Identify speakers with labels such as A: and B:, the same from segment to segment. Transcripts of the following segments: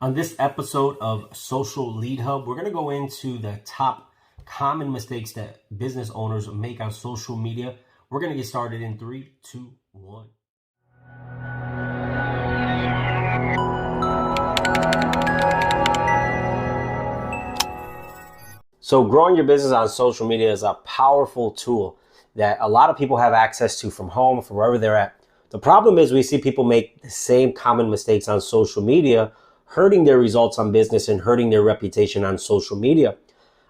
A: On this episode of Social Lead Hub, we're going to go into the top common mistakes that business owners make on social media. We're going to get started in 3, 2, 1. So growing your business on social media is a powerful tool that a lot of people have access to from home, from wherever they're at. The problem is we see people make the same common mistakes on social media, hurting their results on business and hurting their reputation on social media.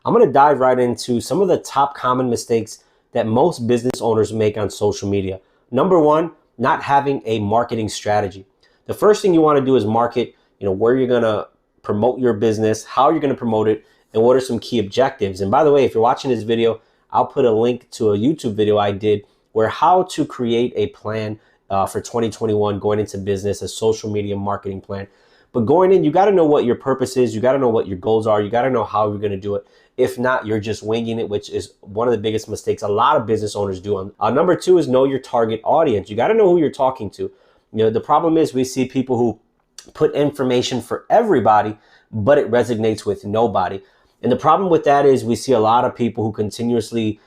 A: I'm going to dive right into some of the top common mistakes that most business owners make on social media. Number one, not having a marketing strategy. The first thing you want to do is market, where you're going to promote your business, how you're going to promote it, and what are some key objectives. And by the way, if you're watching this video, I'll put a link to a YouTube video I did where how to create a plan for 2021 going into business, a social media marketing plan. But going in, you got to know what your purpose is. You got to know what your goals are. You got to know how you're going to do it. If not, you're just winging it, which is one of the biggest mistakes a lot of business owners do. Number two is know your target audience. You got to know who you're talking to. The problem is we see people who put information for everybody, but it resonates with nobody. And the problem with that is we see a lot of people who continuously,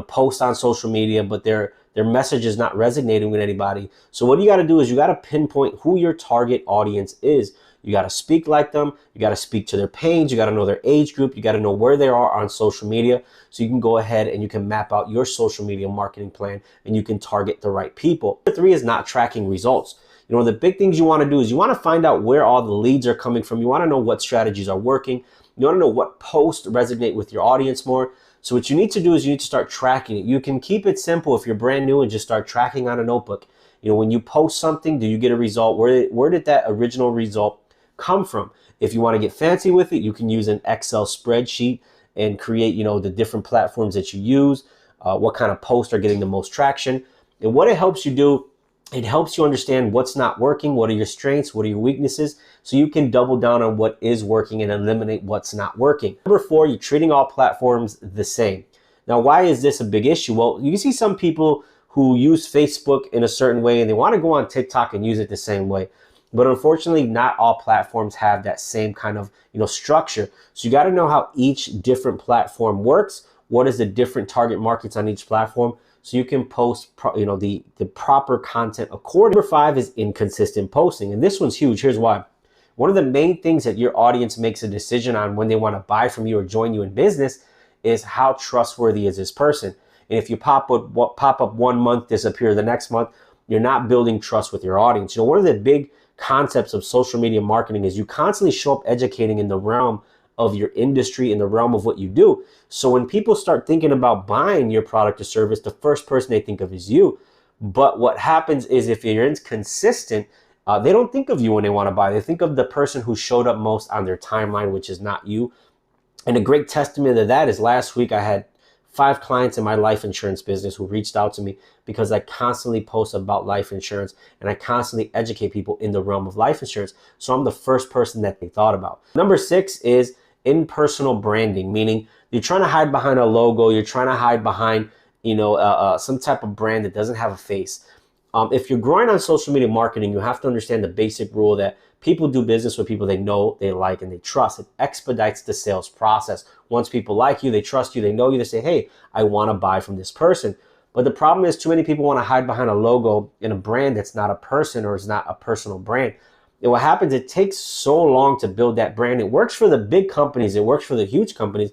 A: post on social media, but their message is not resonating with anybody. So what you got to do is you got to pinpoint who your target audience is. You got to speak like them. You got to speak to their pains. You got to know their age group. You got to know where they are on social media. So you can go ahead and you can map out your social media marketing plan and you can target the right people. Number three is not tracking results. The big things you want to do is you want to find out where all the leads are coming from. You want to know what strategies are working. You want to know what posts resonate with your audience more. So what you need to do is you need to start tracking it. You can keep it simple if you're brand new and just start tracking on a notebook. When you post something, do you get a result? Where did that original result come from? If you want to get fancy with it, you can use an Excel spreadsheet and create, the different platforms that you use, what kind of posts are getting the most traction. And what it helps you do, it helps you understand what's not working, what are your strengths, what are your weaknesses, so you can double down on what is working and eliminate what's not working. Number four, you're treating all platforms the same. Now, why is this a big issue? Well, you see some people who use Facebook in a certain way and they want to go on TikTok and use it the same way. But unfortunately, not all platforms have that same kind of structure. So you got to know how each different platform works. What is the different target markets on each platform? So you can post the proper content accordingly. Number five is inconsistent posting. And this one's huge. Here's why. One of the main things that your audience makes a decision on when they want to buy from you or join you in business is how trustworthy is this person. And if you pop up 1 month, disappear the next month, you're not building trust with your audience. One of the big concepts of social media marketing is you constantly show up educating in the realm of your industry, in the realm of what you do. So when people start thinking about buying your product or service, the first person they think of is you. But what happens is if you're inconsistent, they don't think of you when they want to buy. They think of the person who showed up most on their timeline, which is not you. And a great testament to that is last week I had 5 clients in my life insurance business who reached out to me because I constantly post about life insurance and I constantly educate people in the realm of life insurance. So I'm the first person that they thought about. Number 6 is impersonal branding, meaning you're trying to hide behind a logo. You're trying to hide behind, some type of brand that doesn't have a face. If you're growing on social media marketing, you have to understand the basic rule that people do business with people they know, they like, and they trust. It expedites the sales process. Once people like you, they trust you, they know you, they say, hey, I want to buy from this person. But the problem is too many people want to hide behind a logo in a brand that's not a person or is not a personal brand. And what happens, it takes so long to build that brand. It works for the big companies, it works for the huge companies,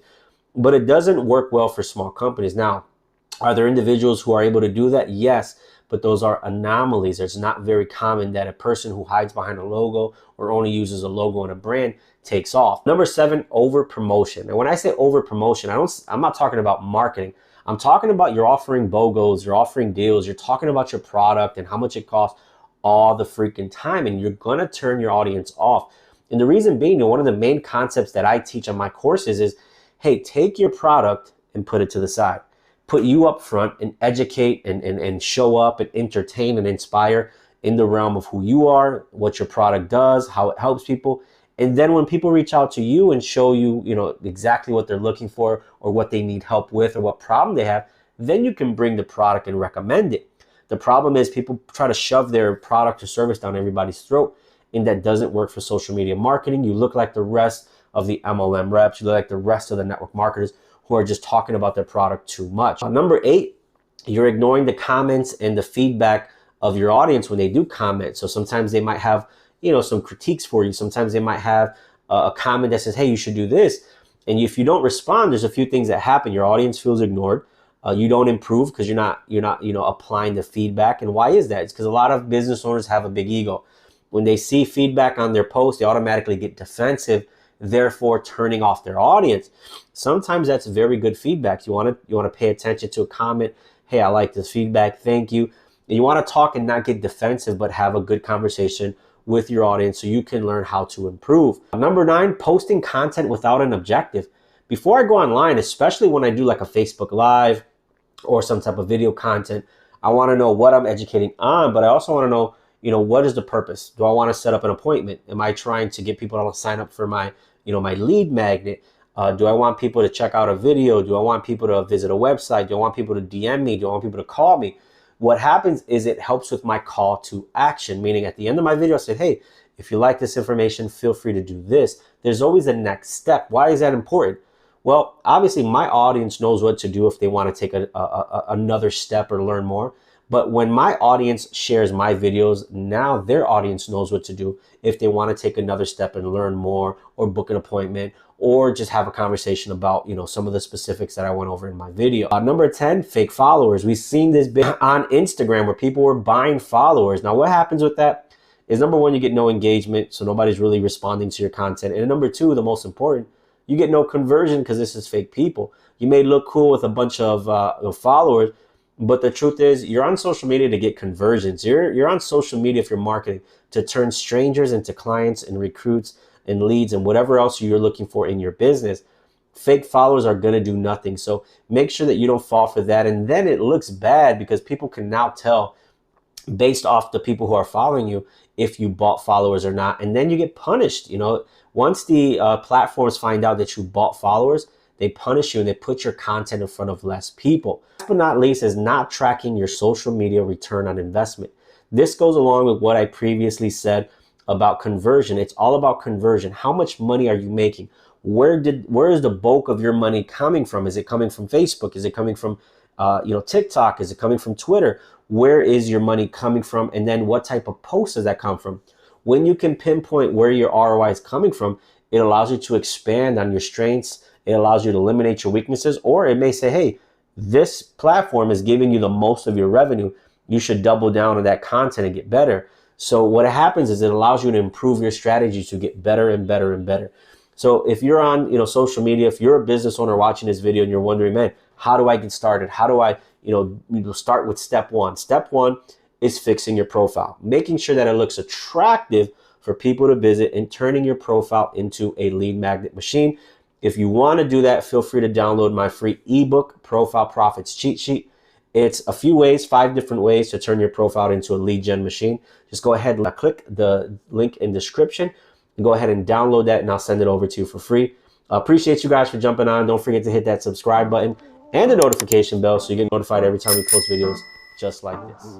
A: but it doesn't work well for small companies. Now, are there individuals who are able to do that? Yes, but those are anomalies. It's not very common that a person who hides behind a logo or only uses a logo in a brand takes off. Number 7, over promotion. And when I say over promotion, I'm not talking about marketing. I'm talking about you're offering BOGOs, you're offering deals, you're talking about your product and how much it costs all the freaking time, and you're gonna turn your audience off. And the reason being, one of the main concepts that I teach on my courses is, hey, take your product and put it to the side. Put you up front and educate and show up and entertain and inspire in the realm of who you are, what your product does, how it helps people. And then when people reach out to you and show you, exactly what they're looking for or what they need help with or what problem they have, then you can bring the product and recommend it. The problem is people try to shove their product or service down everybody's throat. and that doesn't work for social media marketing. You look like the rest of the MLM reps. You look like the rest of the network marketers who are just talking about their product too much. Number 8, you're ignoring the comments and the feedback of your audience when they do comment. So sometimes they might have, some critiques for you. Sometimes they might have a comment that says, hey, you should do this. And if you don't respond, there's a few things that happen. Your audience feels ignored. You don't improve because you're not, applying the feedback. And why is that? It's because a lot of business owners have a big ego. When they see feedback on their post, they automatically get defensive, therefore turning off their audience. Sometimes that's very good feedback. You want to pay attention to a comment. Hey, I like this feedback. Thank you. And you want to talk and not get defensive, but have a good conversation with your audience so you can learn how to improve. Number 9, posting content without an objective. Before I go online, especially when I do like a Facebook Live or some type of video content, I want to know what I'm educating on, but I also want to know, what is the purpose? Do I want to set up an appointment? Am I trying to get people to sign up for my, my lead magnet? Do I want people to check out a video? Do I want people to visit a website? Do I want people to DM me? Do I want people to call me? What happens is it helps with my call to action, meaning at the end of my video, I say, hey, if you like this information, feel free to do this. There's always a next step. Why is that important? Well, obviously my audience knows what to do if they want to take another step or learn more. But when my audience shares my videos, now their audience knows what to do if they want to take another step and learn more or book an appointment or just have a conversation about, some of the specifics that I went over in my video. Number 10, fake followers. We've seen this big on Instagram where people were buying followers. Now, what happens with that is, number 1, you get no engagement, so nobody's really responding to your content. And number 2, the most important, you get no conversion because this is fake people. You may look cool with a bunch of followers, but the truth is you're on social media to get conversions. You're on social media if you're marketing to turn strangers into clients and recruits and leads and whatever else you're looking for in your business. Fake followers are going to do nothing. So make sure that you don't fall for that. And then it looks bad because people can now tell based off the people who are following you if you bought followers or not. And then you get punished. Once the platforms find out that you bought followers, they punish you and they put your content in front of less people. Last but not least is not tracking your social media return on investment. This goes along with what I previously said about conversion. It's all about conversion. How much money are you making? Where is the bulk of your money coming from? Is it coming from Facebook? Is it coming from TikTok? Is it coming from Twitter? Where is your money coming from? And then what type of posts does that come from? When you can pinpoint where your ROI is coming from, it allows you to expand on your strengths. It allows you to eliminate your weaknesses, or it may say, hey, this platform is giving you the most of your revenue. You should double down on that content and get better. So what happens is it allows you to improve your strategy to get better and better and better. So if you're on, social media, if you're a business owner watching this video and you're wondering, man, how do I get started? How do I, start with step 1? Step 1 is fixing your profile, making sure that it looks attractive for people to visit and turning your profile into a lead magnet machine. If you want to do that, feel free to download my free ebook, Profile Profits Cheat Sheet. It's a few ways, 5 different ways to turn your profile into a lead gen machine. Just go ahead and click the link in the description and go ahead and download that, and I'll send it over to you for free. Appreciate you guys for jumping on. Don't forget to hit that subscribe button and the notification bell so you get notified every time we post videos just like this.